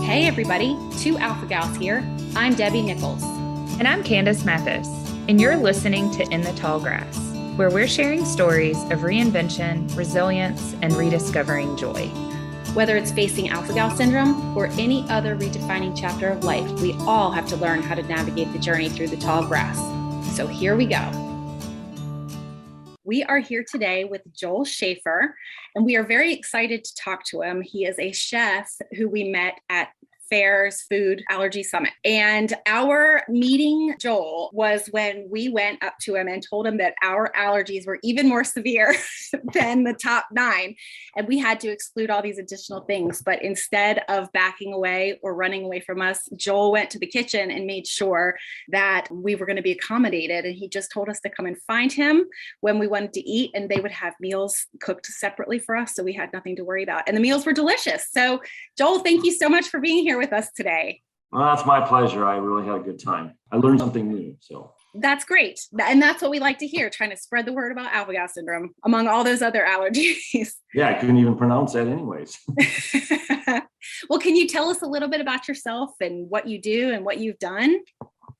Hey everybody, two Alpha Gals here. I'm Debbie Nichols. And I'm Candace Mathis, and you're listening to In the Tall Grass, where we're sharing stories of reinvention, resilience, and rediscovering joy. Whether it's facing Alpha Gal syndrome or any other redefining chapter of life, we all have to learn how to navigate the journey through the tall grass. So here we go. We are here today with Joel Schaefer, and we are very excited to talk to him. He is a chef who we met at Fair's Food Allergy Summit. And our meeting, Joel, was when we went up to him and told him that our allergies were even more severe than the top 9. And we had to exclude all these additional things. But instead of backing away or running away from us, Joel went to the kitchen and made sure that we were going to be accommodated. And he just told us to come and find him when we wanted to eat, and they would have meals cooked separately for us. So we had nothing to worry about. And the meals were delicious. So Joel, thank you so much for being here with us today. Well, it's my pleasure. I really had a good time. I learned something new. So that's great. And that's what we like to hear, trying to spread the word about alpha gal syndrome among all those other allergies. Yeah, I couldn't even pronounce that anyways. Well, can you tell us a little bit about yourself and what you do and what you've done?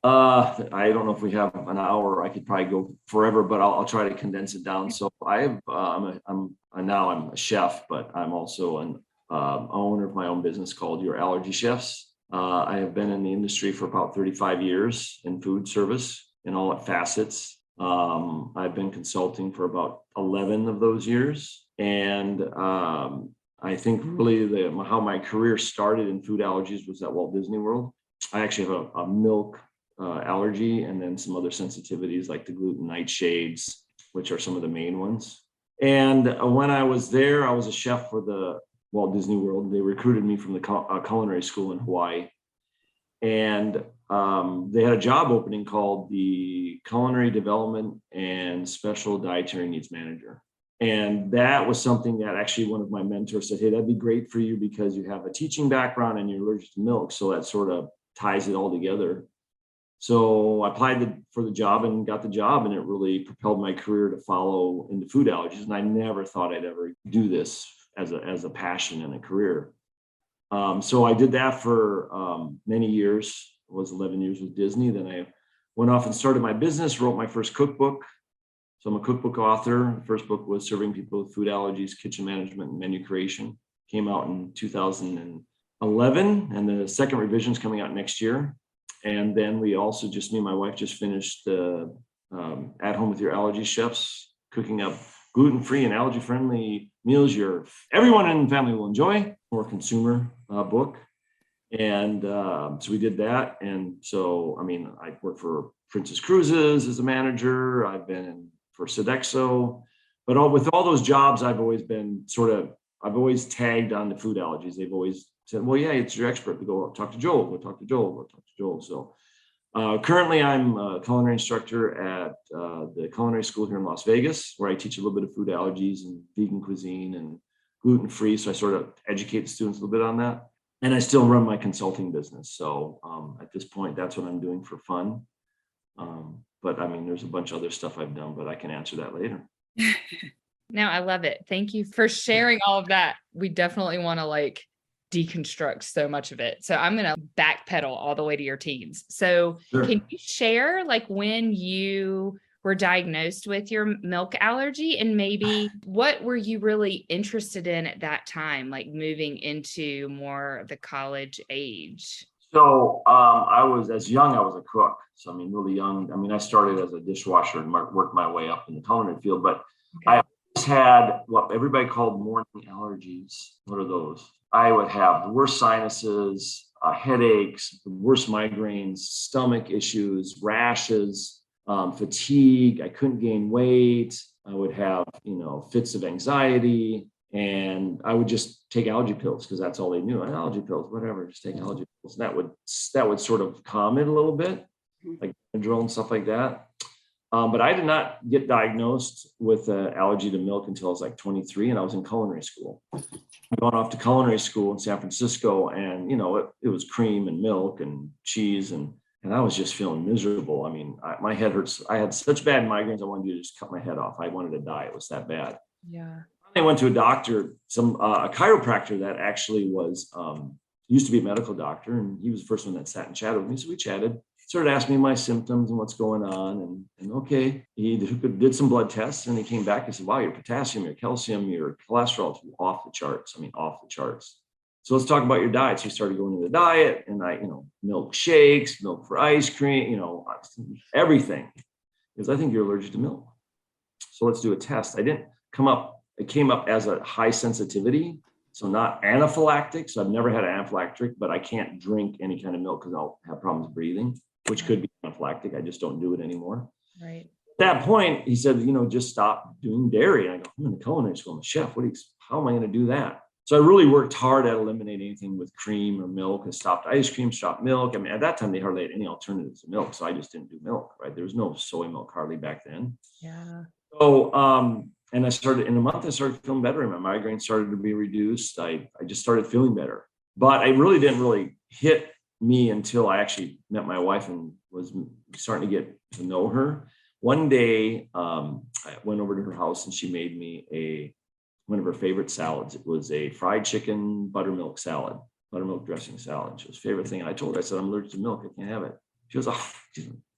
I don't know if we have an hour. I could probably go forever, but I'll try to condense it down. So I'm a chef, but I'm also an owner of my own business called Your Allergy Chefs. I have been in the industry for about 35 years in food service in all its facets. I've been consulting for about 11 of those years. And I think really how my career started in food allergies was at Walt Disney World. I actually have a milk allergy and then some other sensitivities like the gluten nightshades, which are some of the main ones. And when I was there, I was a chef for the Walt Disney World. They recruited me from the Culinary school in Hawaii. And they had a job opening called the Culinary Development and Special Dietary Needs Manager. And that was something that actually one of my mentors said, hey, that'd be great for you because you have a teaching background and you're allergic to milk. So that sort of ties it all together. So I applied for the job and got the job, and it really propelled my career to follow into food allergies. And I never thought I'd ever do this as a passion and a career. So I did that for many years. It was 11 years with Disney. Then I went off and started my business, wrote my first cookbook. So I'm a cookbook author. The first book was Serving People with Food Allergies, Kitchen Management, and Menu Creation. Came out in 2011, and the second revision is coming out next year. And then we also me and my wife just finished the At Home with Your Allergy Chefs, cooking up gluten-free and allergy-friendly meals everyone in the family will enjoy, more consumer book. And so we did that. And so, I worked for Princess Cruises as a manager. I've been for Sodexo, but with all those jobs, I've always been I've always tagged on the food allergies. They've always said, well, yeah, it's your expert to go talk to Joel, go talk to Joel, go talk to Joel. So currently I'm a culinary instructor at the Culinary School here in Las Vegas, where I teach a little bit of food allergies and vegan cuisine and gluten-free. So I sort of educate the students a little bit on that. And I still run my consulting business. So at this point, that's what I'm doing for fun. But there's a bunch of other stuff I've done, but I can answer that later. No, I love it. Thank you for sharing all of that. We definitely want to deconstruct so much of it. So I'm going to backpedal all the way to your teens. So Sure. Can you share when you were diagnosed with your milk allergy, and maybe what were you really interested in at that time, moving into more of the college age? So I was a cook. So really young. I started as a dishwasher and worked my way up in the culinary field, but okay. I always had what everybody called morning allergies. What are those? I would have the worst sinuses, headaches, the worst migraines, stomach issues, rashes, fatigue. I couldn't gain weight. I would have, fits of anxiety, and I would just take allergy pills because that's all they knew. Allergy pills, whatever, just take allergy pills. And that would sort of calm it a little bit, like Benadryl and stuff like that. But I did not get diagnosed with an allergy to milk until I was 23, and I was in culinary school. I went off to culinary school in San Francisco, and it was cream and milk and cheese, and I was just feeling miserable. My head hurts. I had such bad migraines. I wanted to just cut my head off. I wanted to die. It was that bad. Yeah. I went to a doctor, a chiropractor that actually was used to be a medical doctor, and he was the first one that sat and chatted with me. So we chatted, started asking me my symptoms and what's going on. And okay, he did some blood tests, and he came back and said, wow, your potassium, your calcium, your cholesterol is off the charts. I mean, off the charts. So let's talk about your diet. So we started going to the diet, and milk shakes, milk for ice cream, everything, because I think you're allergic to milk. So let's do a test. It came up as a high sensitivity. So not anaphylactic. So I've never had an anaphylactic, but I can't drink any kind of milk because I'll have problems breathing, which could be anaphylactic. I just don't do it anymore. Right. At that point, he said, just stop doing dairy. And I go, I'm in the culinary school. I'm a chef. How am I going to do that? So I really worked hard at eliminating anything with cream or milk. I stopped ice cream, stopped milk. I mean, at that time, they hardly had any alternatives to milk. So I just didn't do milk, right? There was no soy milk hardly back then. Yeah. So, and in a month, I started feeling better, and my migraine started to be reduced. I just started feeling better, but it really didn't really hit me until I actually met my wife and was starting to get to know her. One day, I went over to her house, and she made me one of her favorite salads. It was a fried chicken buttermilk dressing salad. She was favorite thing. And I told her, I said, I'm allergic to milk. I can't have it. She goes, oh,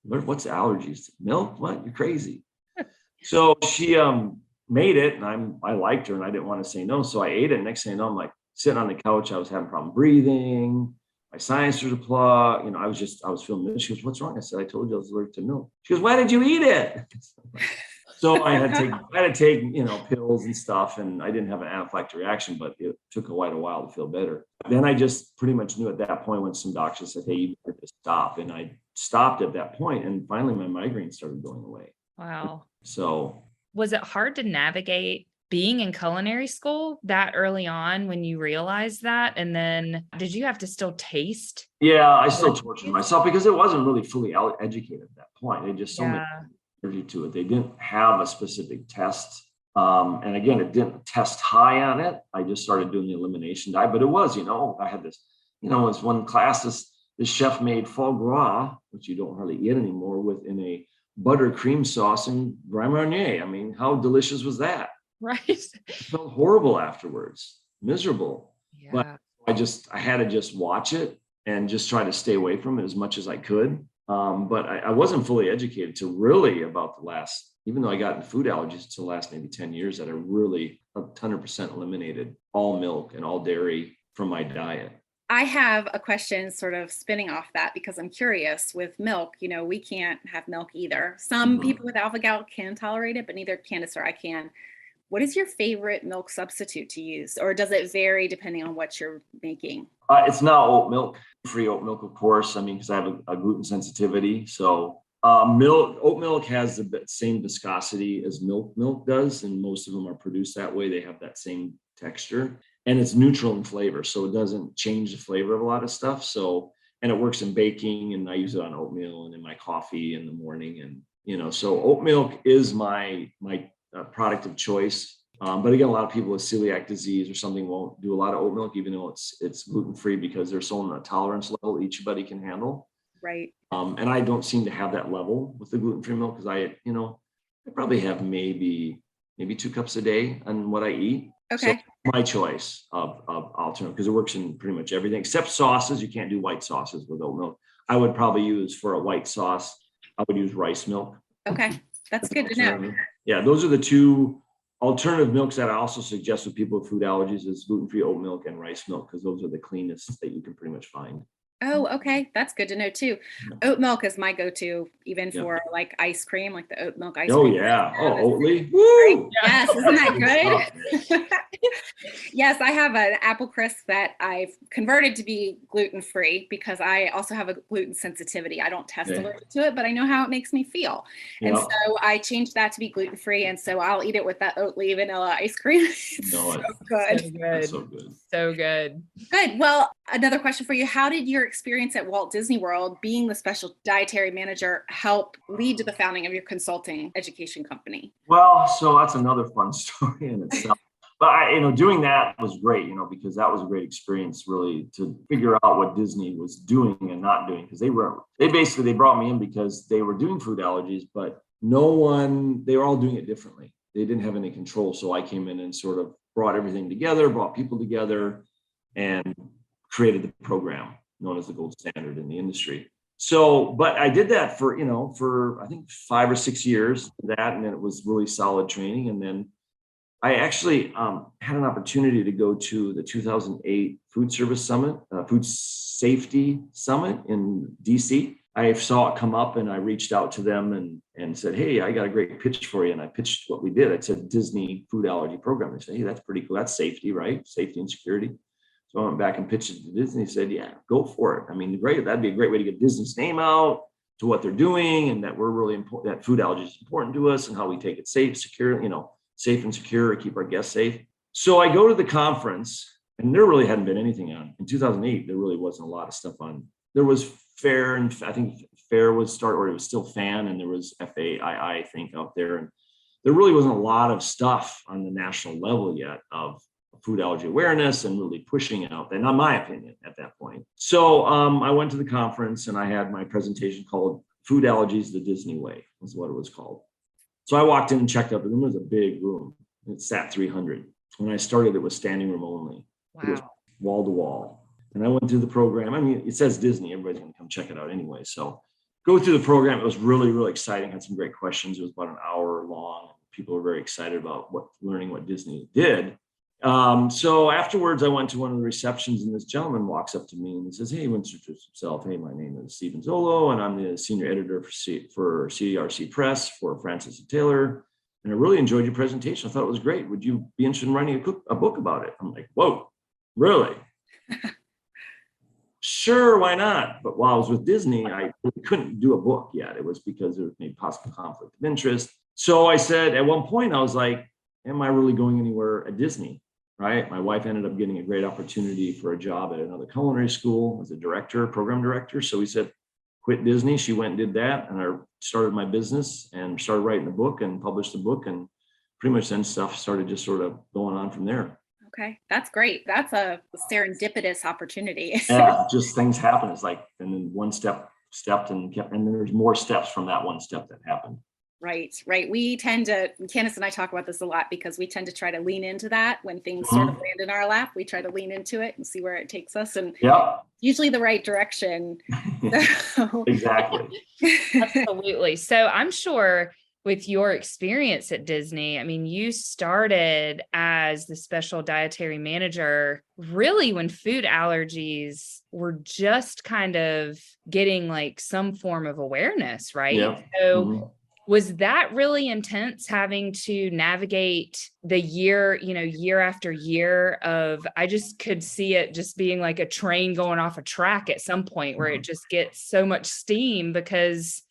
what's allergies? Milk? What? You're crazy. So she made it, and I liked her, and I didn't want to say no. So I ate it. Next thing you know, I'm like sitting on the couch. I was having a problem breathing. My sinuses were plugged. I was feeling miserable. She goes, what's wrong? I said, I told you I was allergic to milk. She goes, why did you eat it? So I had to take pills and stuff, and I didn't have an anaphylactic reaction, but it took quite a while to feel better. Then I just pretty much knew at that point when some doctors said, hey, you need to stop. And I stopped at that point, and finally my migraine started going away. Wow. So was it hard to navigate being in culinary school that early on when you realized that? And then did you have to still taste? Yeah, I still tortured myself because it wasn't really fully educated at that point. They just so many allergy to it. They didn't have a specific test. And again, it didn't test high on it. I just started doing the elimination diet, but it was, I had this, it was one class, this chef made foie gras, which you don't hardly eat anymore, in a butter cream sauce and Grand Marnier. I mean, how delicious was that? Right. I felt horrible afterwards, miserable. Yeah. But I had to just watch it and just try to stay away from it as much as I could. But I wasn't fully educated to really about even though I got in food allergies, it's the last maybe 10 years that I really 100% eliminated all milk and all dairy from my diet. I have a question sort of spinning off that because I'm curious with milk, we can't have milk either. Some people with alpha gal can tolerate it, but neither Candace or I can. What is your favorite milk substitute to use? Or does it vary depending on what you're making? It's now oat milk, free oat milk, of course. I mean, because I have a gluten sensitivity. So oat milk has the same viscosity as milk does. And most of them are produced that way. They have that same texture. And it's neutral in flavor, so it doesn't change the flavor of a lot of stuff. So, and it works in baking, and I use it on oatmeal and in my coffee in the morning. And, so oat milk is my product of choice. But again, a lot of people with celiac disease or something won't do a lot of oat milk, even though it's gluten-free, because there's so on a tolerance level each body can handle. Right. And I don't seem to have that level with the gluten-free milk because I probably have maybe 2 cups a day on what I eat. Okay. So my choice of alternative, because it works in pretty much everything except sauces. You can't do white sauces with oat milk. I would probably use for a white sauce, I would use rice milk. Okay. That's good to know. Yeah, those are the 2 alternative milks that I also suggest with people with food allergies is gluten-free oat milk and rice milk, because those are the cleanest that you can pretty much find. Oh, okay. That's good to know too. Oat milk is my go-to, even for like ice cream, like the oat milk ice cream. Oh yeah. Oh, Oatly. Woo! Yes, isn't that good? Yes, I have an apple crisp that I've converted to be gluten-free because I also have a gluten sensitivity. I don't test allergic to it, but I know how it makes me feel. And so I changed that to be gluten-free. And so I'll eat it with that Oatly vanilla ice cream. It's so good. So good. So good. So good. Good. Well, another question for you. How did your experience at Walt Disney World, being the special dietary manager, help lead to the founding of your consulting education company? Well, so that's another fun story in itself. But doing that was great, because that was a great experience really to figure out what Disney was doing and not doing. Because they brought me in because they were doing food allergies, but they were all doing it differently. They didn't have any control. So I came in and sort of brought everything together, brought people together, and created the program known as the gold standard in the industry. So, but I did that for I think 5 or 6 years, and then it was really solid training. And then I actually had an opportunity to go to the 2008 Food Service Summit, Food Safety Summit in DC. I saw it come up and I reached out to them and said, hey, I got a great pitch for you. And I pitched what we did. I said, Disney food allergy program. They said, hey, that's pretty cool. That's safety, right? Safety and security. So I went back and pitched it to Disney. Said, yeah, go for it. I mean, great. That'd be a great way to get Disney's name out to what they're doing, and that we're really important, that food allergy is important to us and how we take it safe, secure, safe and secure, keep our guests safe. So I go to the conference, and there really hadn't been anything on. In 2008, there really wasn't a lot of stuff on. There was FAIR, and I think FAIR was or it was still FAN, and there was FAII, I think, out there. And there really wasn't a lot of stuff on the national level yet of food allergy awareness and really pushing it out there, in my opinion, at that point. So I went to the conference and I had my presentation called Food Allergies the Disney Way, was what it was called. So I walked in and checked out the room. It was a big room. It sat 300. When I started, it was standing room only. Wow. It was wall to wall. And I went through the program. I mean, it says Disney. Everybody's going to come check it out anyway. So go through the program. It was really, really exciting. Had some great questions. It was about an hour long. People were very excited about learning what Disney did. So afterwards, I went to one of the receptions, and this gentleman walks up to me and he says, hey, he introduced himself. Hey, my name is Stephen Zolo, and I'm the senior editor for CRC Press for Francis and Taylor. And I really enjoyed your presentation. I thought it was great. Would you be interested in writing a book about it? I'm like, whoa, really? Sure, why not? But while I was with Disney, I really couldn't do a book yet. It was because there was maybe possible conflict of interest. So I said, at one point, I was like, am I really going anywhere at Disney? Right. My wife ended up getting a great opportunity for a job at another culinary school as a program director. So we said, quit Disney. She went and did that. And I started my business and started writing the book and published the book. And pretty much then stuff started just sort of going on from there. Okay. That's great. That's a serendipitous opportunity. Yeah, just things happen. It's like, and then one stepped and then there's more steps from that one step that happened. Right. We tend to, Candace and I talk about this a lot because we tend to try to lean into that when things sort of land in our lap. We try to lean into it and see where it takes us, and usually the right direction. Exactly. Absolutely. So I'm sure with your experience at Disney, I mean, you started as the special dietary manager really when food allergies were just kind of getting like some form of awareness, right? Yeah. So was that really intense, having to navigate the year after year of, I just could see it just being like a train going off a track at some point where it just gets so much steam because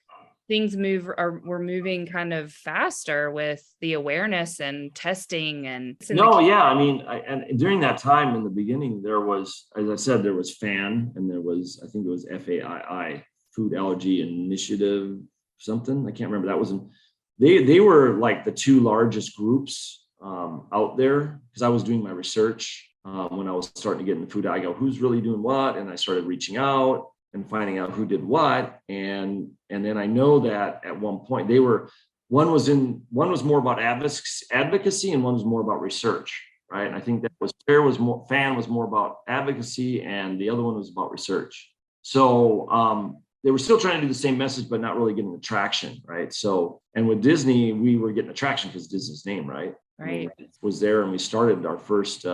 things we're moving kind of faster with the awareness and testing and. I mean, and during that time in the beginning, there was, as I said, there was FAN and there was, I think it was FAII, Food Allergy Initiative, something. I can't remember. That was they were like the two largest groups out there, because I was doing my research when I was starting to get in the food. I go, who's really doing what? And I started reaching out and finding out who did what. And then I know that at one point one was more about advocacy and one was more about research, right? And I think that FAN was more about advocacy and the other one was about research. So they were still trying to do the same message, but not really getting the traction, right? So, and with Disney, we were getting the traction because Disney's name, right? Right. I mean, was there, and we started our first.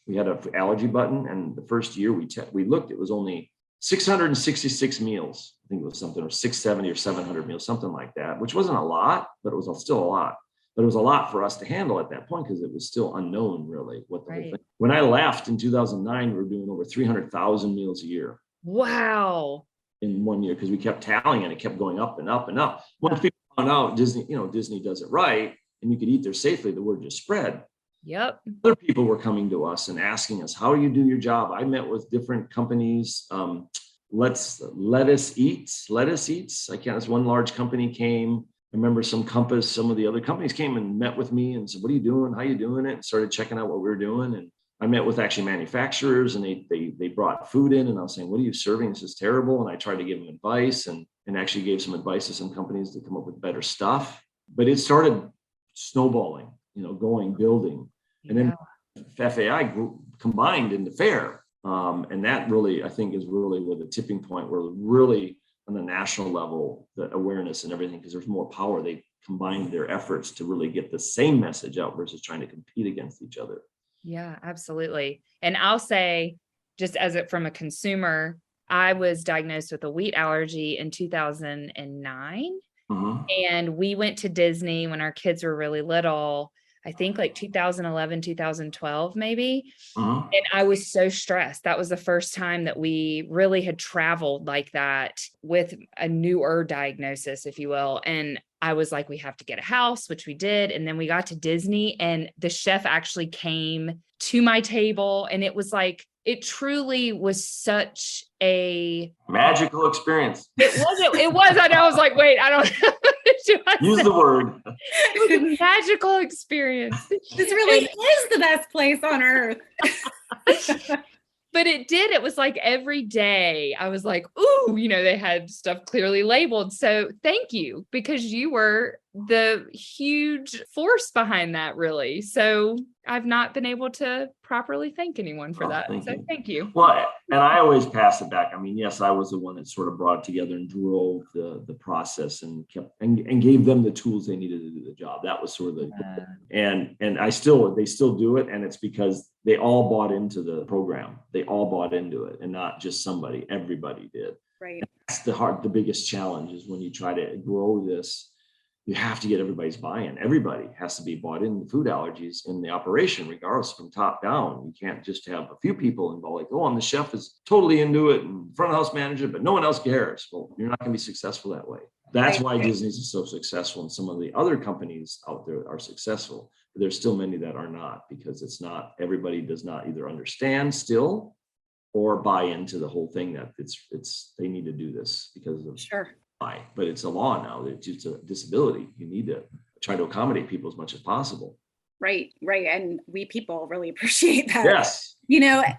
We had an allergy button, and the first year we looked, it was only 666 meals. I think it was something, or 670 or 700 meals, something like that, which wasn't a lot, but it was still a lot. But it was a lot for us to handle at that point because it was still unknown, really, what the whole thing. When I left in 2009, we were doing over 300,000 meals a year. Wow. In 1 year, because we kept tallying and it kept going up and up and up. Once people found out Disney does it right and you could eat there safely, the word just spread. Yep. Other people were coming to us and asking us, how do you do your job? I met with different companies. Lettuce Eats. I can't, this one large company came. I remember some of the other companies came and met with me and said, what are you doing? How are you doing it? And started checking out what we were doing. And I met with actually manufacturers, and they brought food in, and I was saying, what are you serving? This is terrible. And I tried to give them advice and actually gave some advice to some companies to come up with better stuff. But it started snowballing, building. And then FAI combined into FAIR, And that really, I think, is really where the tipping point, where really on the national level, the awareness and everything, because there's more power. They combined their efforts to really get the same message out versus trying to compete against each other. Yeah, absolutely. And I'll say, just from a consumer, I was diagnosed with a wheat allergy in 2009. And we went to Disney when our kids were really little, I think like 2011, 2012, maybe. And I was so stressed. That was the first time that we really had traveled like that with a newer diagnosis, if you will. And I was like, we have to get a house, which we did. And then we got to Disney and the chef actually came to my table. And it was like, it truly was such a magical experience. It was. And I was like, wait, I don't use the word. It was a magical experience. This really is the best place on earth. But it was like every day I was like, ooh, they had stuff clearly labeled. So thank you, because you were the huge force behind that, really. So I've not been able to properly thank anyone for that. Thank you. Well, and I always pass it back. I mean, yes, I was the one that sort of brought it together and drove the process and kept and gave them the tools they needed to do the job. That was sort of and they still do it. And it's because they all bought into the program. They all bought into it, and not just somebody. Everybody did. Right. That's the biggest challenge is when you try to grow this. You have to get everybody's buy-in. Everybody has to be bought into food allergies in the operation, regardless from top down. You can't just have a few people involved, like, oh, and the chef is totally into it and front of house manager, but no one else cares. Well, you're not going to be successful that way. That's why Disney's is so successful, and some of the other companies out there are successful. But there's still many that are not, because everybody does not either understand still or buy into the whole thing that they need to do this because of but it's a law now. It's just a disability. You need to try to accommodate people as much as possible. Right. And we people really appreciate that. Yes.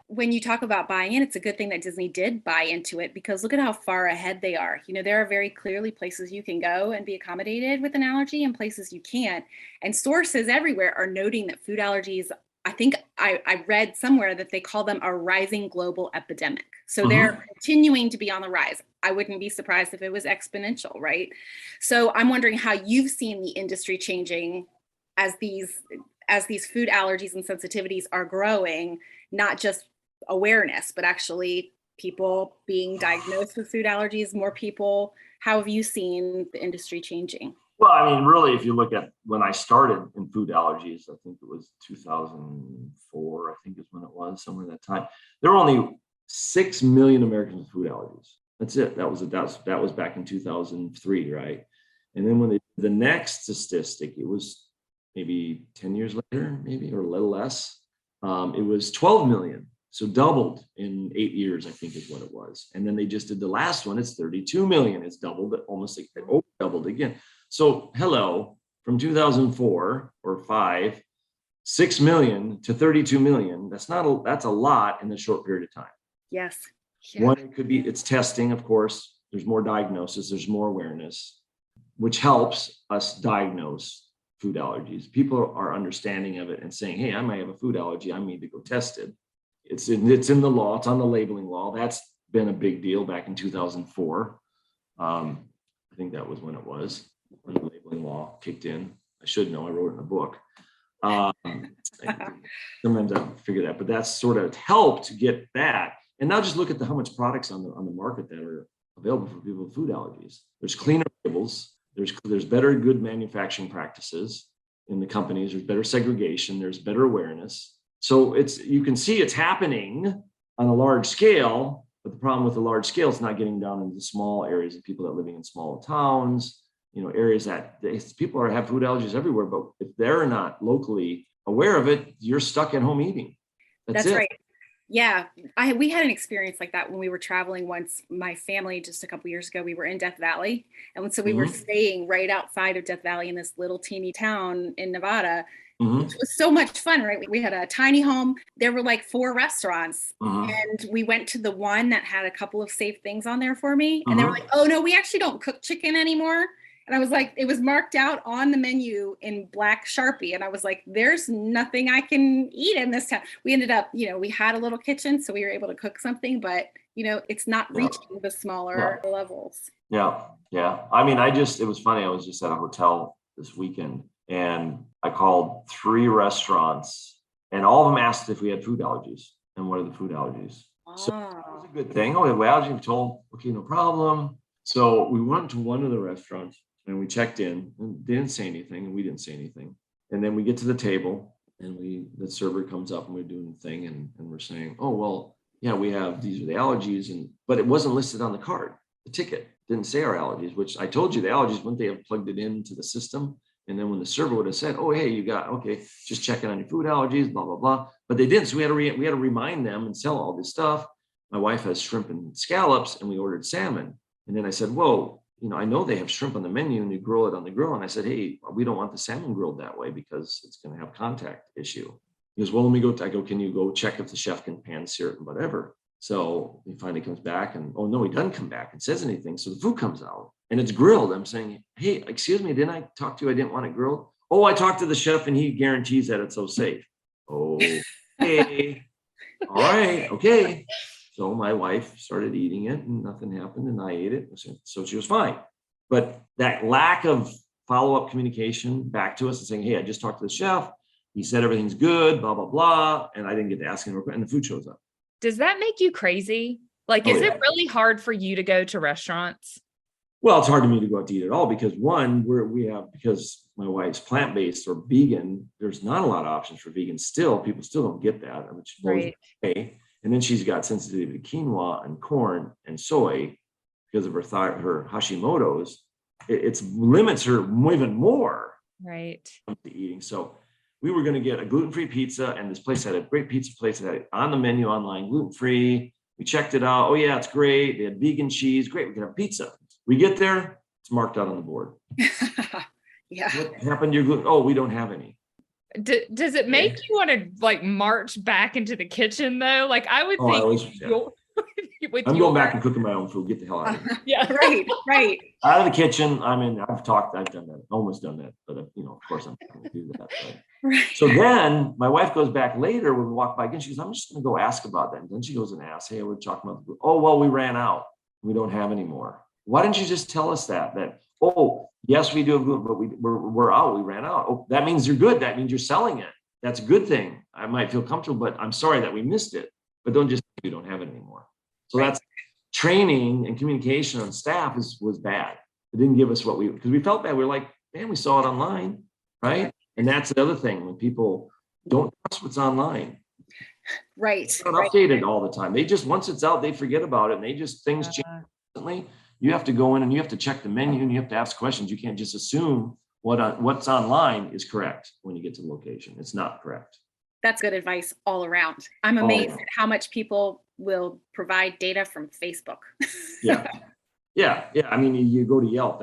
When you talk about buying in, it's a good thing that Disney did buy into it, because look at how far ahead they are. There are very clearly places you can go and be accommodated with an allergy and places you can't. And sources everywhere are noting that food allergies, I think I read somewhere that they call them a rising global epidemic. So they're continuing to be on the rise. I wouldn't be surprised if it was exponential, right? So I'm wondering how you've seen the industry changing as these food allergies and sensitivities are growing, not just awareness, but actually people being diagnosed with food allergies, more people. How have you seen the industry changing? Well, I mean, really, if you look at when I started in food allergies, I think it was 2004, I think is when it was, somewhere in that time. There were only 6 million Americans with food allergies. That's it. That was back in 2003, right? And then when the next statistic, it was maybe 10 years later, maybe, or a little less. It was 12 million. So doubled in 8 years, I think is what it was. And then they just did the last one. It's 32 million. It's doubled, almost doubled again. So hello, from 2004 or 5, 6 million to 32 million. That's a lot in a short period of time. Yes. Yeah. One, it could be, it's testing, of course. There's more diagnosis, there's more awareness, which helps us diagnose food allergies. People are understanding of it and saying, hey, I might have a food allergy. I need to go test it. It's in the law. It's on the labeling law. That's been a big deal back in 2004. I think that was when it was, when the labeling law kicked in. I should know, I wrote it in a book. Sometimes I don't figure that, but that's sort of helped get that. And now just look at how much products on the market that are available for people with food allergies. There's cleaner labels. There's better good manufacturing practices in the companies. There's better segregation. There's better awareness. So you can see it's happening on a large scale, but the problem with the large scale is not getting down into small areas of people that are living in small towns, areas that people have food allergies everywhere. But if they're not locally aware of it, you're stuck at home eating. That's it. Right. Yeah, we had an experience like that when we were traveling once. My family, just a couple years ago, we were in Death Valley. And so we were staying right outside of Death Valley in this little teeny town in Nevada. Which was so much fun, right? We had a tiny home. There were like 4 restaurants. And we went to the one that had a couple of safe things on there for me. And they were like, oh, no, we actually don't cook chicken anymore. And I was like, it was marked out on the menu in black Sharpie. And I was like, there's nothing I can eat in this town. We ended up, we had a little kitchen, so we were able to cook something, but it's not reaching the smaller levels. Yeah. I mean, it was funny. I was just at a hotel this weekend and I called 3 restaurants and all of them asked if we had food allergies and what are the food allergies. So that was a good thing. Oh, we have allergy. We told, okay, no problem. So we went to one of the restaurants and we checked in and they didn't say anything and we didn't say anything. And then we get to the table and the server comes up and we're doing the thing and we're saying, oh, well, yeah, these are the allergies. But it wasn't listed on the card. The ticket didn't say our allergies, which I told you the allergies, wouldn't they have plugged it into the system? And then when the server would have said, oh, hey, just checking on your food allergies, blah, blah, blah. But they didn't. So we had to remind them and sell all this stuff. My wife has shrimp and scallops and we ordered salmon. And then I said, whoa, I know they have shrimp on the menu and you grill it on the grill. And I said, hey, we don't want the salmon grilled that way because it's going to have contact issue. He goes, well, let me go. I go, can you go check if the chef can pan sear it and whatever? So he finally comes back and, oh, no, he doesn't come back and says anything. So the food comes out and it's grilled. I'm saying, hey, excuse me, didn't I talk to you? I didn't want it grilled. Oh, I talked to the chef and he guarantees that it's so safe. Oh, okay. All right. Okay. So my wife started eating it and nothing happened and I ate it. So she was fine. But that lack of follow-up communication back to us and saying, hey, I just talked to the chef. He said everything's good, blah, blah, blah. And I didn't get to ask him, and the food shows up. Does that make you crazy? Like, is it really hard for you to go to restaurants? Well, it's hard for me to go out to eat at all because because my wife's plant-based or vegan, there's not a lot of options for vegans still. People still don't get that, which blows me away. And then she's got sensitivity to quinoa and corn and soy because of her Hashimoto's. It limits her even more. Right. To eating. So we were going to get a gluten-free pizza, and this place had a great pizza place that had it on the menu online, gluten-free. We checked it out. Oh yeah, it's great. They had vegan cheese. Great. We can have pizza. We get there. It's marked out on the board. Yeah. What happened to your gluten? Oh, we don't have any. Does it make you want to march back into the kitchen though? Like I would think I'm going back and cooking my own food. Get the hell out of here. Yeah, right. Out of the kitchen. I mean, I've done that, almost done that, but of course I'm not going to do that. Right. So then my wife goes back later when we walk by again. She goes, I'm just going to go ask about that. And then she goes and asks, hey, we're talking about oh, well, we ran out. We don't have any more. Why didn't you just tell us that? Oh, yes, we do have gluten, but we're out. We ran out. Oh, that means you're good. That means you're selling it. That's a good thing. I might feel comfortable, but I'm sorry that we missed it. But don't just say you don't have it anymore. So that's training and communication on staff was bad. It didn't give us because we felt bad. We were like, man, we saw it online, right? And that's the other thing when people don't trust what's online. Right. It's not updated all the time. They just, once it's out, they forget about it and things change constantly. You have to go in and you have to check the menu and you have to ask questions. You can't just assume what's online is correct when you get to the location. It's not correct. That's good advice all around. I'm amazed at how much people will provide data from Facebook. Yeah. I mean, you go to Yelp.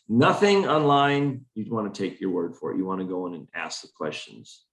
Nothing online. You want to take your word for it. You want to go in and ask the questions.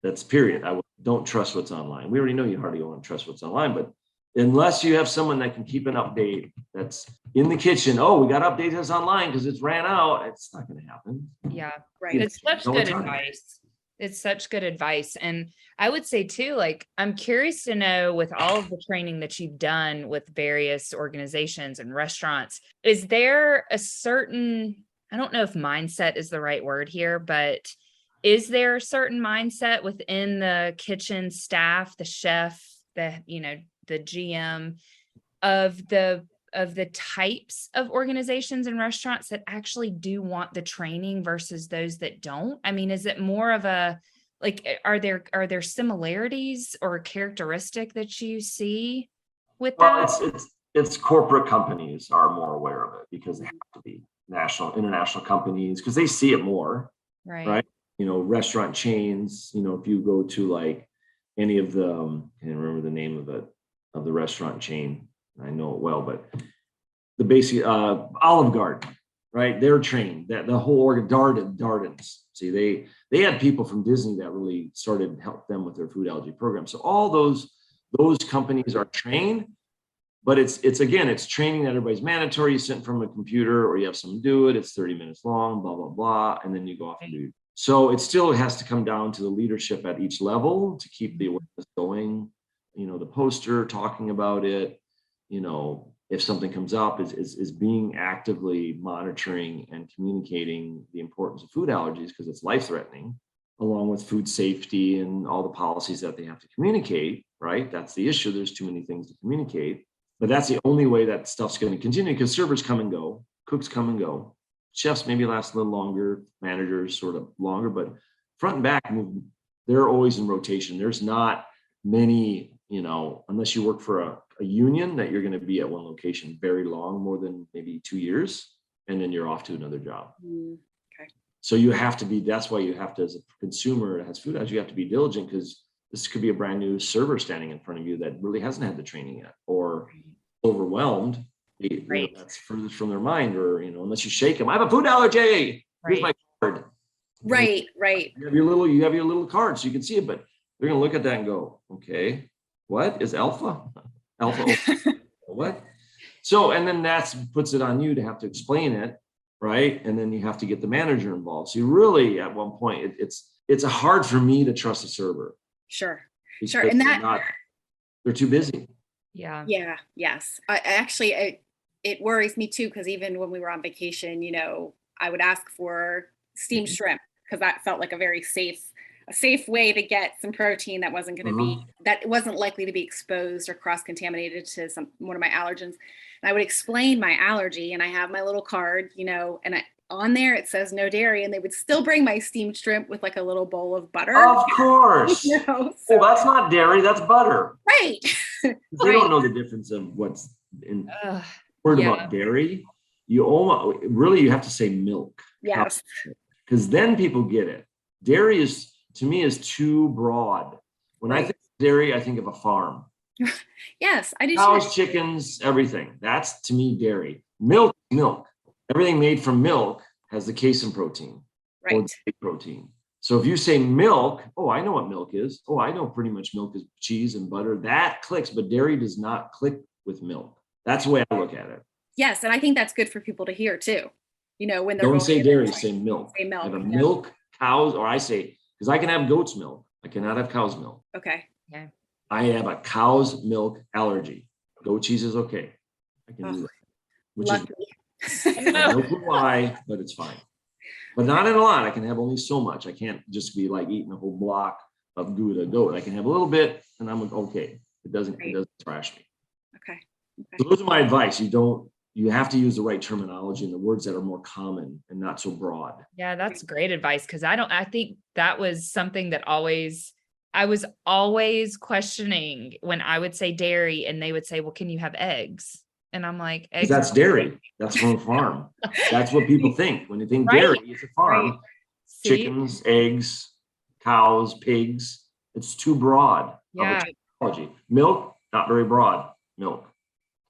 That's period. Don't trust what's online. We already know you hardly want to trust what's online, but unless you have someone that can keep an update that's in the kitchen, we got to update this online because it's ran out. It's not going to happen. Yeah, right. It's such good advice. It's such good advice. And I would say too, I'm curious to know with all of the training that you've done with various organizations and restaurants, is there a certain, I don't know if mindset is the right word here, but is there a certain mindset within the kitchen staff, the chef, the GM of the types of organizations and restaurants that actually do want the training versus those that don't? I mean, is it more of a, are there similarities or characteristic that you see with that? It's corporate companies are more aware of it because they have to be international companies because they see it more, right? Restaurant chains, if you go to any of the, I can't remember the name of the restaurant chain. I know it well, but the basic Olive Garden, right? They're trained. That the whole Darden's. See, they had people from Disney that really started to help them with their food allergy program. So all those companies are trained, But it's training that everybody's mandatory. You sit in front of a computer or you have someone do it. It's 30 minutes long, blah, blah, blah. And then you go off and do it. So it still has to come down to the leadership at each level to keep the awareness going. The poster talking about it, if something comes up, is being actively monitoring and communicating the importance of food allergies because it's life-threatening, along with food safety and all the policies that they have to communicate, right? That's the issue. There's too many things to communicate. But that's the only way that stuff's going to continue because servers come and go, cooks come and go. Chefs maybe last a little longer, managers sort of longer, but front and back, they're always in rotation. There's not many, unless you work for a union, that you're going to be at one location very long, more than maybe 2 years, and then you're off to another job. Okay. So you have to be, that's why you have to, as a consumer that has food allergies, you have to be diligent because this could be a brand new server standing in front of you that really hasn't had the training yet or overwhelmed. That's further from their mind, or unless you shake them, I have a food allergy. Here's my card. Right. You have your little card so you can see it, but they're gonna look at that and go, okay, what is alpha? What? So, and then that puts it on you to have to explain it, right? And then you have to get the manager involved. So you really, at one point, it's hard for me to trust a server. Sure. And they're too busy. Yeah. Yes. It worries me too, because even when we were on vacation, I would ask for steamed shrimp because that felt like a very safe way to get some protein that wasn't going to that wasn't likely to be exposed or cross-contaminated to one of my allergens. And I would explain my allergy, and I have my little card, and on there it says no dairy, and they would still bring my steamed shrimp with like a little bowl of butter. Of course. Well, that's not dairy, that's butter. Right. They don't know the difference of what's in about dairy. You have to say milk. Yes. Because then people get it. Dairy to me is too broad. When I think of dairy, I think of a farm. Yes, I do. Cows, chickens, everything. That's to me dairy. Milk. Everything made from milk has the casein protein, or the protein. So if you say milk, I know what milk is. I know pretty much milk is cheese and butter. That clicks, but dairy does not click with milk. That's the way I look at it. Yes, and I think that's good for people to hear too. When they're don't say dairy, say milk. Say milk. I have a milk, cows, or I say, because I can have goat's milk. I cannot have cow's milk. Okay. I have a cow's milk allergy. Goat cheese is okay. I can do that. Which lucky. I don't know why, but it's fine. But not in a lot. I can have only so much. I can't just be like eating a whole block of Gouda goat. I can have a little bit, and I'm like, okay. It doesn't trash me. Okay. So those are my advice. You have to use the right terminology and the words that are more common and not so broad. Yeah, that's great advice. Cause I think that was something that I was always questioning when I would say dairy and they would say, well, can you have eggs? And I'm like, eggs. That's dairy. That's from a farm. That's what people think. When you think dairy, it's a farm. Right. Chickens, eggs, cows, pigs. It's too broad. Yeah. Milk, not very broad. Milk.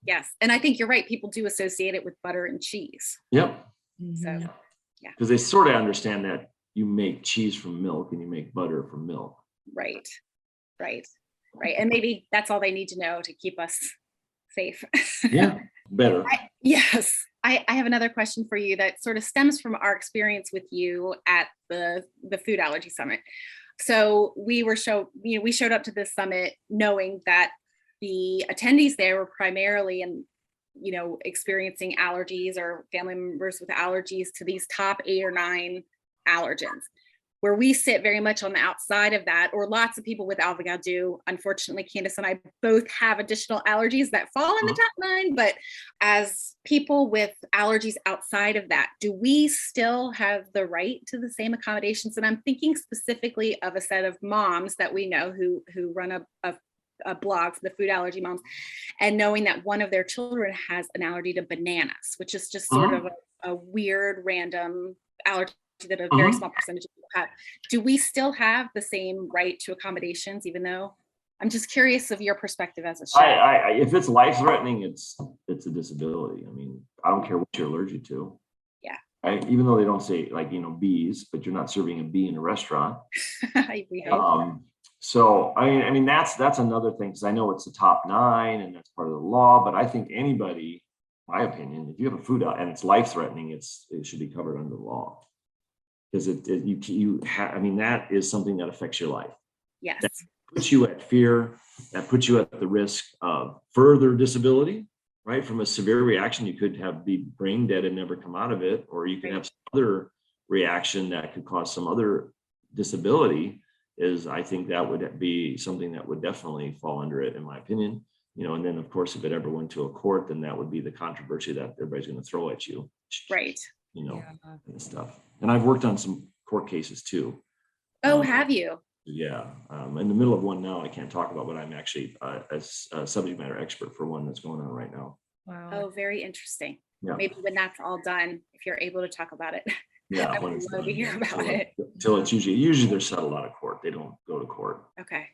Yes. And I think you're right. People do associate it with butter and cheese. Yep. So, yeah. Because they sort of understand that you make cheese from milk and you make butter from milk. Right. And maybe that's all they need to know to keep us safe. Yeah, better. I have another question for you that sort of stems from our experience with you at the Food Allergy Summit. So we showed up to this summit knowing that the attendees there were primarily experiencing allergies or family members with allergies to these top 8 or 9 allergens. Where we sit very much on the outside of that, or lots of people with alpha-gal do. Unfortunately, Candace and I both have additional allergies that fall in the top 9, but as people with allergies outside of that, do we still have the right to the same accommodations? And I'm thinking specifically of a set of moms that we know who run a blog for the Food Allergy Moms, and knowing that one of their children has an allergy to bananas, which is just sort of a weird, random allergy that a very small percentage of people have. Do we still have the same right to accommodations, even though I'm just curious of your perspective as a chef? If it's life-threatening, it's a disability. I mean, I don't care what you're allergic to. Yeah. Right? Even though they don't say bees, but you're not serving a bee in a restaurant. So, I mean, that's another thing, because I know it's the top 9 and that's part of the law, but I think anybody, my opinion, if you have a food and it's life-threatening, it should be covered under the law. Because I mean, that is something that affects your life. Yes. That puts you at fear, that puts you at the risk of further disability, right? From a severe reaction, you could be brain dead and never come out of it, or you could have some other reaction that could cause some other disability. I think that would be something that would definitely fall under it, in my opinion. And then of course, if it ever went to a court, then that would be the controversy that everybody's going to throw at you. Right. And stuff. And I've worked on some court cases too. Oh, have you? Yeah. In the middle of one now I can't talk about, but I'm actually a subject matter expert for one that's going on right now. Wow. Oh, very interesting. Yeah. Maybe when that's all done, if you're able to talk about it. Yeah, I would love to hear about it. Until it's usually they're settled out of court. They don't go to court. Okay.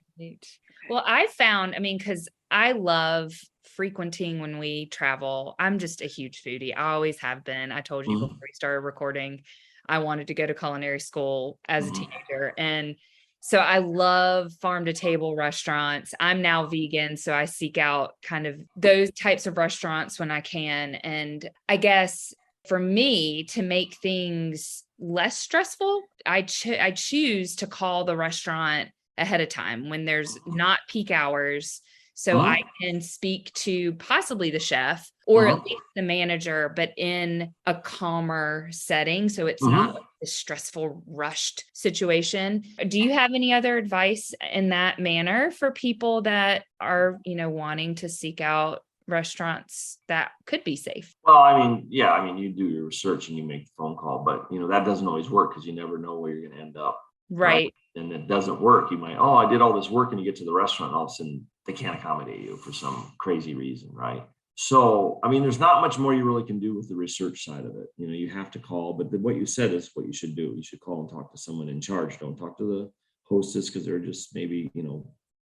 Well, I found, because I love frequenting when we travel. I'm just a huge foodie. I always have been. I told you before we started recording, I wanted to go to culinary school as a teenager. And so I love farm to table restaurants. I'm now vegan, so I seek out kind of those types of restaurants when I can. And I guess for me, to make things less stressful, I choose to call the restaurant ahead of time when there's not peak hours. So I can speak to possibly the chef or at least the manager, but in a calmer setting. So it's not like a stressful, rushed situation. Do you have any other advice in that manner for people that are, wanting to seek out restaurants that could be safe? Well, you do your research and you make the phone call, but that doesn't always work because you never know where you're going to end up. Right. And it doesn't work. You might, I did all this work, and you get to the restaurant, and all of a sudden they can't accommodate you for some crazy reason, right? So, there's not much more you really can do with the research side of it. You have to call, but what you said is what you should do. You should call and talk to someone in charge. Don't talk to the hostess because they're just maybe,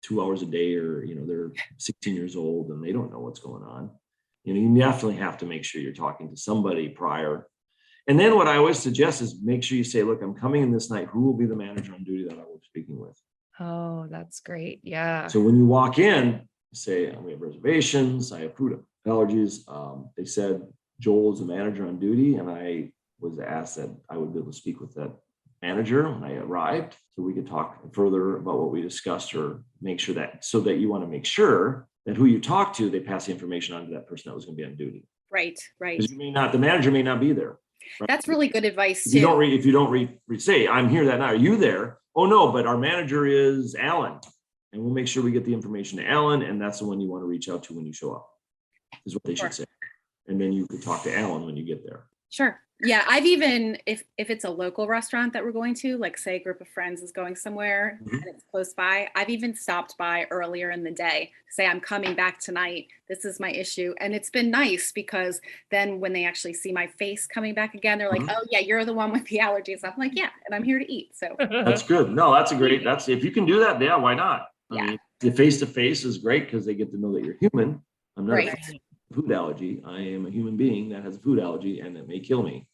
2 hours a day, or, they're 16 years old and they don't know what's going on. You definitely have to make sure you're talking to somebody prior. And then what I always suggest is make sure you say, look, I'm coming in this night. Who will be the manager on duty that I will be speaking with? Oh, that's great. Yeah. So when you walk in, say, we have reservations, I have food allergies. They said Joel is the manager on duty, and I was asked that I would be able to speak with that manager when I arrived, so we could talk further about what we discussed, or make sure so that you want to make sure that who you talk to, they pass the information on to that person that was going to be on duty. Right. Because the manager may not be there. Right? That's really good advice too. If you don't say, I'm here that night, are you there? Oh no, but our manager is Alan, and we'll make sure we get the information to Alan, and that's the one you want to reach out to when you show up, is what they should say. And then you could talk to Alan when you get there. Sure. Yeah, I've even, if it's a local restaurant that we're going to, like say a group of friends is going somewhere and it's close by, I've even stopped by earlier in the day to say, I'm coming back tonight. This is my issue. And it's been nice because then when they actually see my face coming back again, they're like, oh yeah, you're the one with the allergies. I'm like, yeah, and I'm here to eat. So that's good. No, if you can do that, yeah, why not? I mean, the face-to-face is great because they get to know that you're human. I'm not a food allergy. I am a human being that has a food allergy, and it may kill me.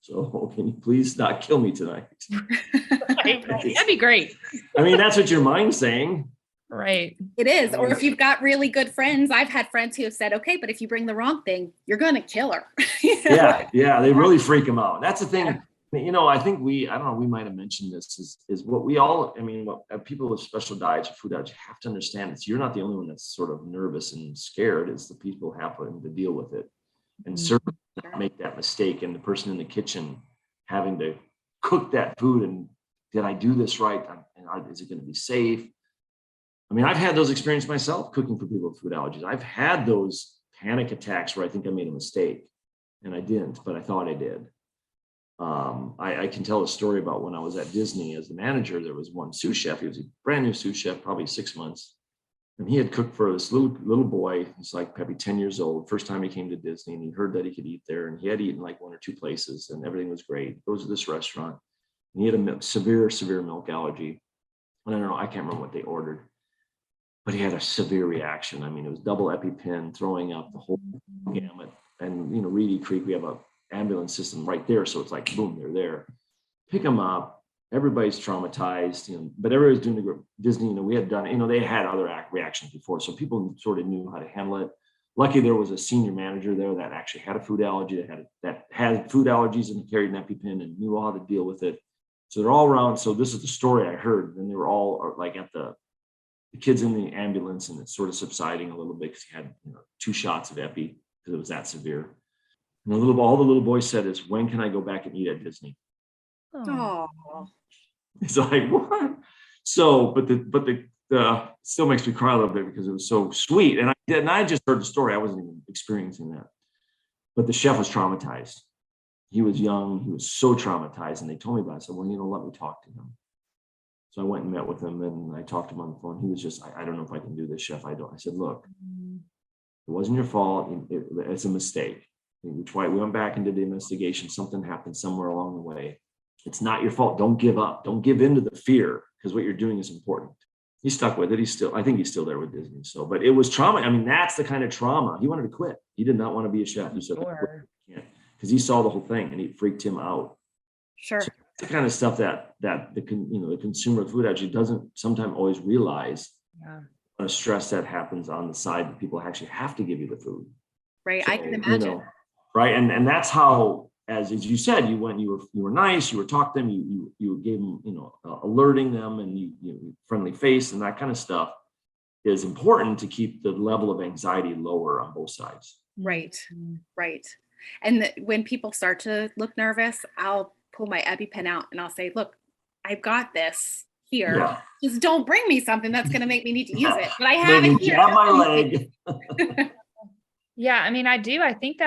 So can you please not kill me tonight? That'd be great. That's what your mind's saying. Right. It is. Or if you've got really good friends, I've had friends who have said, okay, but if you bring the wrong thing, you're going to kill her. Yeah. They really freak them out. That's the thing. I think we might have mentioned this is what we all, what people with special diets or food allergies have to understand is you're not the only one that's sort of nervous and scared. It's the people having to deal with it and certainly not make that mistake. And the person in the kitchen having to cook that food, and did I do this right? And is it going to be safe? I've had those experiences myself cooking for people with food allergies. I've had those panic attacks where I think I made a mistake and I didn't, but I thought I did. I can tell a story about when I was at Disney as the manager. There was one sous chef. He was a brand new sous chef, probably 6 months. And he had cooked for this little boy. He's like probably 10 years old. First time he came to Disney, and he heard that he could eat there. And he had eaten like 1 or 2 places, and everything was great. Goes to this restaurant, and he had a severe milk allergy. And I don't know, I can't remember what they ordered, but he had a severe reaction. It was double EpiPen, throwing up, the whole gamut. And, Reedy Creek, we have a ambulance system right there. So it's like, boom, they're there. Pick him up. everybody's traumatized, but everybody's doing the Disney, we had done, they had other reactions before. So people sort of knew how to handle it. Lucky there was a senior manager there that actually had a food allergy, that had food allergies and carried an EpiPen and knew how to deal with it. So they're all around. So this is the story I heard. And they were all like at the kids in the ambulance, and it's sort of subsiding a little bit because he had 2 shots of Epi because it was that severe. And all the little boy said is, when can I go back and eat at Disney? Oh, It's like, what? So, but the still makes me cry a little bit because it was so sweet. And I just heard the story. I wasn't even experiencing that. But the chef was traumatized. He was young. He was so traumatized. And they told me about it. I said, well, let me talk to him. So I went and met with him, and I talked to him on the phone. He was just, I don't know if I can do this, chef. I said, look, it wasn't your fault. It's a mistake. We went back and did the investigation. Something happened somewhere along the way. It's not your fault. Don't give up. Don't give in to the fear, because what you're doing is important. He stuck with it. I think he's still there with Disney. So, but it was trauma. I mean, that's the kind of trauma. He wanted to quit. He did not want to be a chef. He said, because he saw the whole thing and it freaked him out. Sure. So the kind of stuff that the consumer of food actually doesn't sometimes always realize. Yeah. A stress that happens on the side that people actually have to give you the food. Right. So, I can imagine. Right. And that's how, as you said, you were nice, you were talking to them, you gave them, alerting them, and you friendly face and that kind of stuff is important to keep the level of anxiety lower on both sides. Right. Right. And when people start to look nervous, I'll pull my EpiPen out and I'll say, look, I've got this here. Yeah. Just don't bring me something that's going to make me need to use it. But I have it here. Jab my leg. Yeah. I mean, I do. I think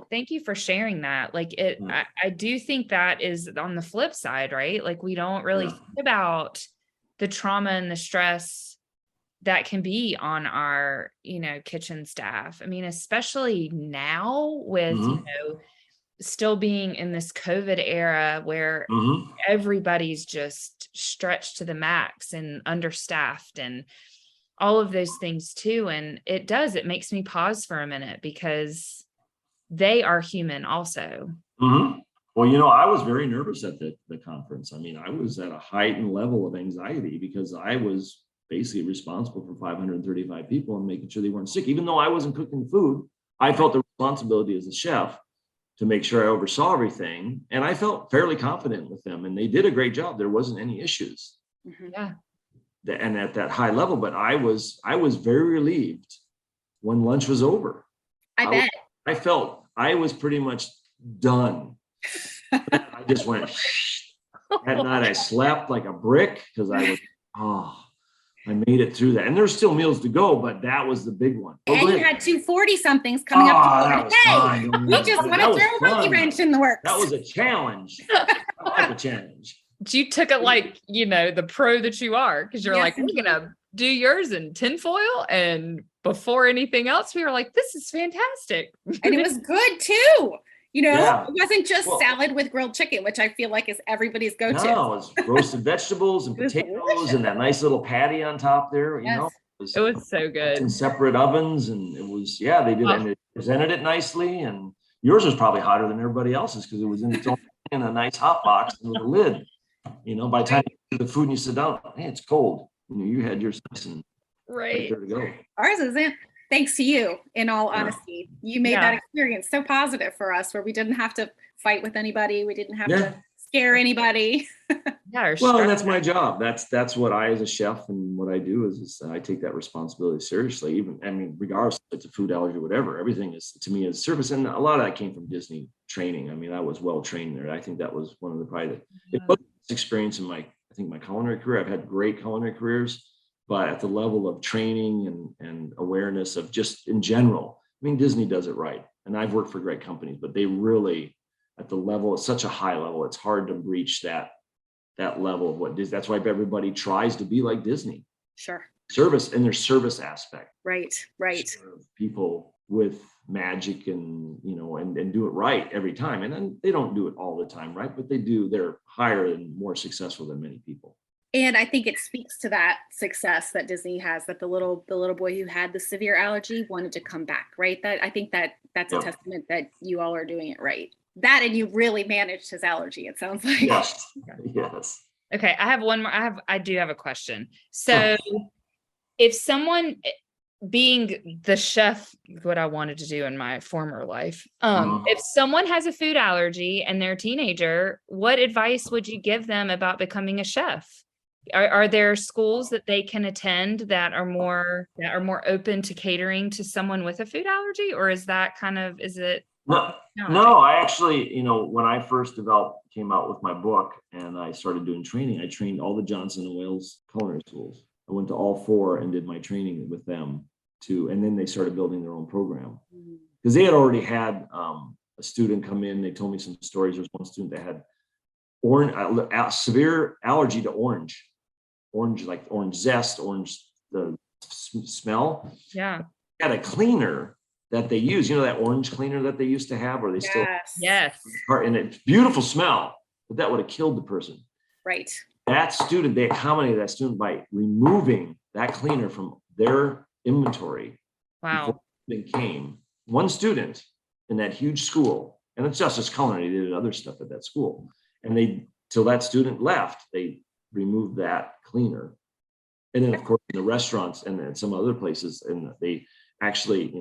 thank you for sharing that. Like I do think that is on the flip side, right? Like we don't really think about the trauma and the stress that can be on our, kitchen staff. I mean, especially now with, still being in this COVID era where everybody's just stretched to the max and understaffed and all of those things too. And it makes me pause for a minute because they are human also. Well, I was very nervous at the conference. I mean, I was at a heightened level of anxiety because I was basically responsible for 535 people and making sure they weren't sick. Even though I wasn't cooking the food, I felt the responsibility as a chef to make sure I oversaw everything. And I felt fairly confident with them, and they did a great job. There wasn't any issues. Yeah. And at that high level, but I was very relieved when lunch was over. I bet. I felt I was pretty much done. I just went, that night I slept like a brick because I made it through that. And there's still meals to go, but that was the big one. And you had 240 somethings coming up. That was fun. We just want to throw a monkey wrench in the works. That was a challenge. I like a challenge. You took it like, the pro that you are, because you're like, we're going to do yours in tinfoil. And before anything else, we were like, this is fantastic. And it was good too. It wasn't just salad with grilled chicken, which I feel like is everybody's go-to. No, it was roasted vegetables and potatoes and that nice little patty on top there. It was so good. In separate ovens, and it was, they did, and it presented it nicely. And yours was probably hotter than everybody else's because it was in its own in a nice hot box with a lid. By the time you do the food and you sit down, hey, it's cold. You had yours nice and right there to go. Ours is in. Thanks to you, in all honesty. You made that experience so positive for us, where we didn't have to fight with anybody. We didn't have to scare anybody. Well, and that's my job. That's what I, as a chef, and what I do is I take that responsibility seriously. Regardless if it's a food allergy or whatever, everything is, to me, is service. And a lot of that came from Disney training. I mean, I was well trained there. I think that was one of the probably the best experience in my culinary career. I've had great culinary careers. But at the level of training and awareness of just in general, Disney does it right. And I've worked for great companies, but they really, at the level, it's such a high level, it's hard to breach that level of what Disney. That's why everybody tries to be like Disney. Sure. Service, and their service aspect. Right. Serve people with magic and do it right every time. And then they don't do it all the time, right? But they do. They're higher and more successful than many people. And I think it speaks to that success that Disney has, that the little boy who had the severe allergy wanted to come back, right? That I think that's a testament that you all are doing it right. that, and you really managed his allergy, it sounds like. Yes. Yes. Okay. I have one more. I do have a question. So if someone, being the chef, what I wanted to do in my former life, if someone has a food allergy and they're a teenager, what advice would you give them about becoming a chef? Are there schools that they can attend that are more open to catering to someone with a food allergy, or is that is it? No, I actually, when I first came out with my book and I started doing training, I trained all the Johnson and Wales culinary schools. I went to all 4 and did my training with them too. And then they started building their own program because they had already had a student come in. They told me some stories. There was one student that had severe allergy to orange, like orange zest, orange, the smell. Yeah. Had a cleaner that they use, that orange cleaner that they used to have, or they still, yes, and it's beautiful smell, but that would have killed the person. Right. That student, they accommodated that student by removing that cleaner from their inventory. Wow. Before they came, one student in that huge school, and it's just as Culinary, they did other stuff at that school, and till that student left, they removed that cleaner. And then of course in the restaurants and then some other places, and they actually,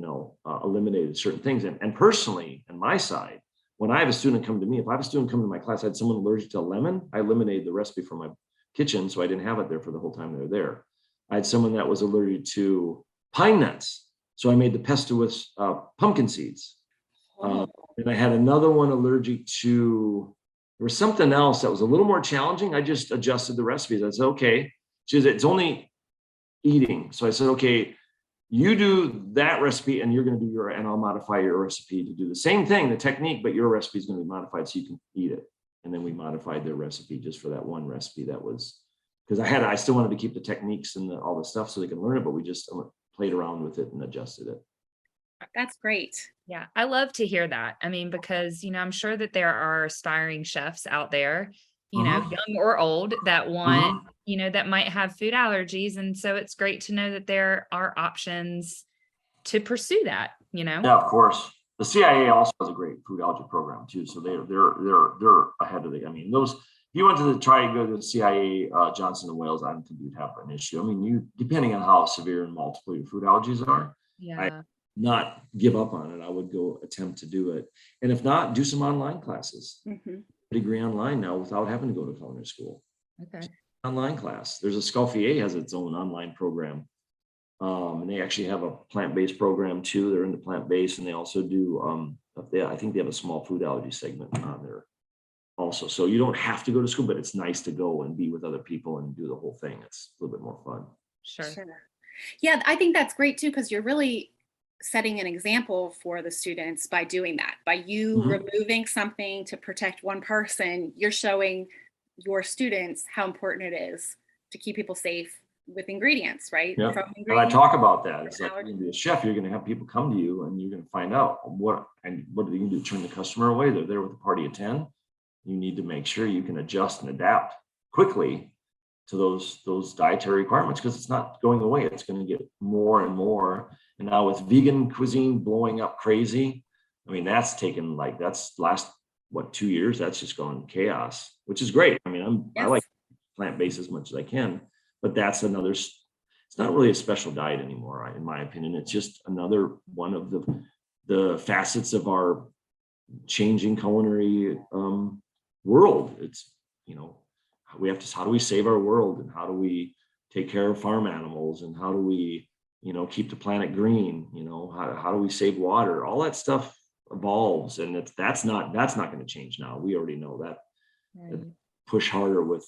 eliminated certain things. And personally, on my side, when I have a student come to me, if I have a student come to my class, I had someone allergic to lemon, I eliminated the recipe from my kitchen, so I didn't have it there for the whole time they were there. I had someone that was allergic to pine nuts, so I made the pesto with pumpkin seeds. And I had another one allergic to, there was something else that was a little more challenging. I just adjusted the recipes. I said, okay, she said, it's only eating. So I said, okay, you do that recipe and you're going to do and I'll modify your recipe to do the same thing, the technique, but your recipe is going to be modified so you can eat it. And then we modified their recipe just for that one recipe. That was because I still wanted to keep the techniques and all the stuff so they can learn it, but we just played around with it and adjusted it. That's great. Yeah. I love to hear that. I mean, because, I'm sure that there are aspiring chefs out there, young or old, that want, that might have food allergies. And so it's great to know that there are options to pursue that, Yeah, of course. The CIA also has a great food allergy program too. So they're ahead of if you went to try to go to the CIA, Johnson and Wales, I don't think you'd have an issue. I mean, depending on how severe and multiple your food allergies are, I not give up on it. I would go attempt to do it. And if not, do some online classes. Degree online now without having to go to culinary school. Okay. Online class. There's a Scalfier has its own online program. And they actually have a plant-based program too. They're into plant-based, and they also do I think they have a small food allergy segment on there also. So you don't have to go to school, but it's nice to go and be with other people and do the whole thing. It's a little bit more fun. Sure. Yeah, I think that's great too, because you're really setting an example for the students by doing that. By you removing something to protect one person, you're showing your students how important it is to keep people safe with ingredients, right? Yeah. And I talk about that. It's like, you're going to be a chef, you're going to have people come to you and you're going to find out what are they going to do? Turn the customer away? They're there with a party of 10. You need to make sure you can adjust and adapt quickly to those dietary requirements, because it's not going away. It's going to get more and more. And now with vegan cuisine blowing up crazy, I mean, that's last 2 years, that's just gone chaos, which is great. I mean, I like plant-based as much as I can, but that's it's not really a special diet anymore, in my opinion. It's just another one of the facets of our changing culinary world. It's, how do we save our world, and how do we take care of farm animals, and how do we, keep the planet green? How do we save water? All that stuff evolves, and that's not going to change now. We already know that. Right. Push harder with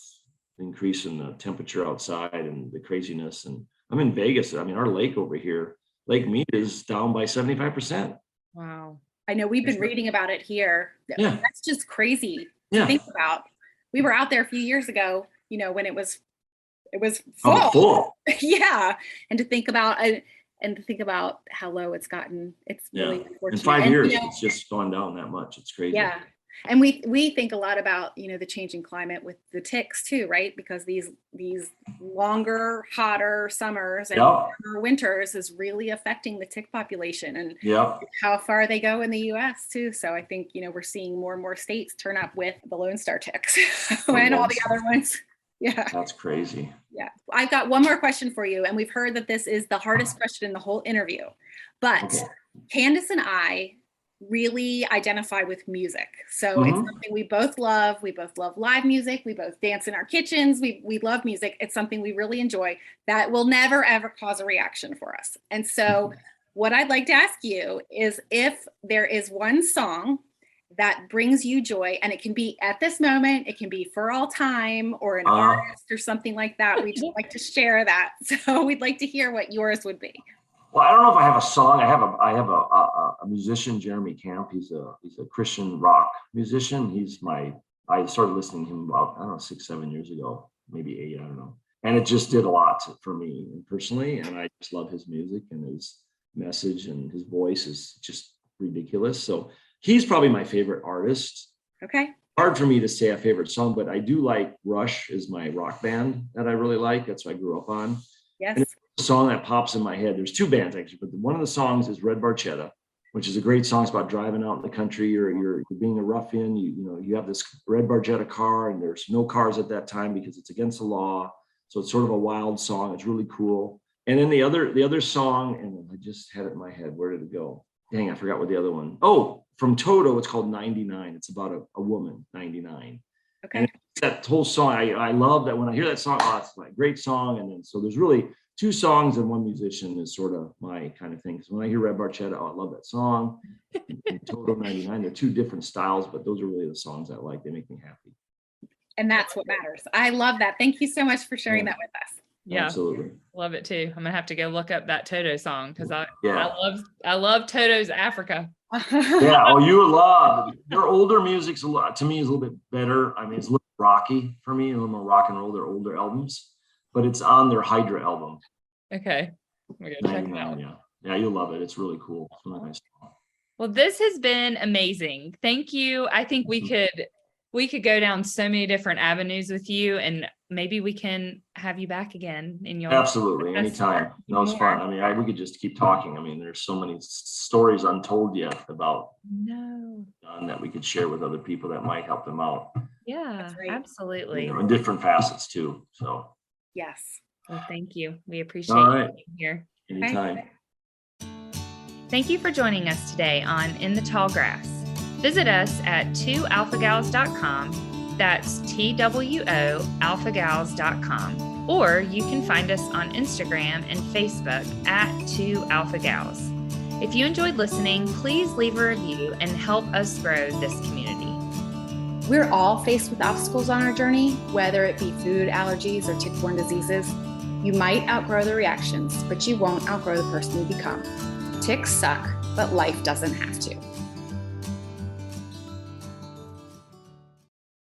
increase in the temperature outside and the craziness. And I'm in Vegas. I mean, our lake over here, Lake Mead, is down by 75%. Wow. I know we've been reading about it here. Yeah. That's just crazy to think about. We were out there a few years ago, when it was full. Yeah. And to think about how low it's gotten. It's really unfortunate. In 5 years, it's just gone down that much. It's crazy. Yeah. And we think a lot about, the changing climate with the ticks too, right? Because these longer, hotter summers and warmer winters is really affecting the tick population and how far they go in the US too. So I think, we're seeing more and more states turn up with the Lone Star ticks and all the other ones. Yeah. That's crazy. Yeah. I've got one more question for you. And we've heard that this is the hardest question in the whole interview, but Candace and I really identify with music. So it's something we both love. We both love live music. We both dance in our kitchens. We love music. It's something we really enjoy that will never, ever cause a reaction for us. And so what I'd like to ask you is if there is one song that brings you joy, and it can be at this moment, it can be for all time, or an artist or something like that. We'd just like to share that. So we'd like to hear what yours would be. Well, I don't know if I have a song. I have a musician, Jeremy Camp. He's a Christian rock musician. I started listening to him about, 6-7 years ago, maybe 8, I don't know. And it just did a lot for me personally. And I just love his music, and his message and his voice is just ridiculous. So he's probably my favorite artist. Okay. Hard for me to say a favorite song, but I do like Rush is my rock band that I really like. That's what I grew up on. Yes. And song that pops in my head. There's 2 bands actually, but one of the songs is Red Barchetta, which is a great song. It's about driving out in the country. You're being a ruffian. You have this Red Barchetta car, and there's no cars at that time because it's against the law. So it's sort of a wild song. It's really cool. And then the other song, and I just had it in my head. Where did it go? Dang, I forgot what the other one. Oh, from Toto. It's called 99. It's about a woman, 99. Okay. And that whole song, I love that. When I hear that song, it's like a great song. And then so there's really 2 songs and 1 musician is sort of my kind of thing. So when I hear Red Barchetta, I love that song. And Total 99, they're 2 different styles, but those are really the songs I like. They make me happy. And that's what matters. I love that. Thank you so much for sharing that with us. Yeah, absolutely. Love it too. I'm gonna have to go look up that Toto song because I love Toto's Africa. Yeah. Oh, you would love their older music's to me is a little bit better. I mean, it's a little rocky for me, a little more rock and roll. Their older albums, but it's on their Hydra album. Okay. We're gonna check it out. Yeah, you'll love it. It's really cool. It's really nice. Well, this has been amazing. Thank you. I think we could go down so many different avenues with you, and maybe we can have you back again in your absolutely anytime. No, it's fun. I mean, we could just keep talking. I mean, there's so many stories untold yet about that we could share with other people that might help them out. Yeah, absolutely. In different facets too. So yes. Well, thank you. We appreciate you being here. Anytime. Okay. Thank you for joining us today on In the Tall Grass. Visit us at 2alphagals.com. That's TWOalphagals.com. Or you can find us on Instagram and Facebook at 2alphagals. If you enjoyed listening, please leave a review and help us grow this community. We're all faced with obstacles on our journey, whether it be food allergies or tick-borne diseases. You might outgrow the reactions, but you won't outgrow the person you become. Ticks suck, but life doesn't have to.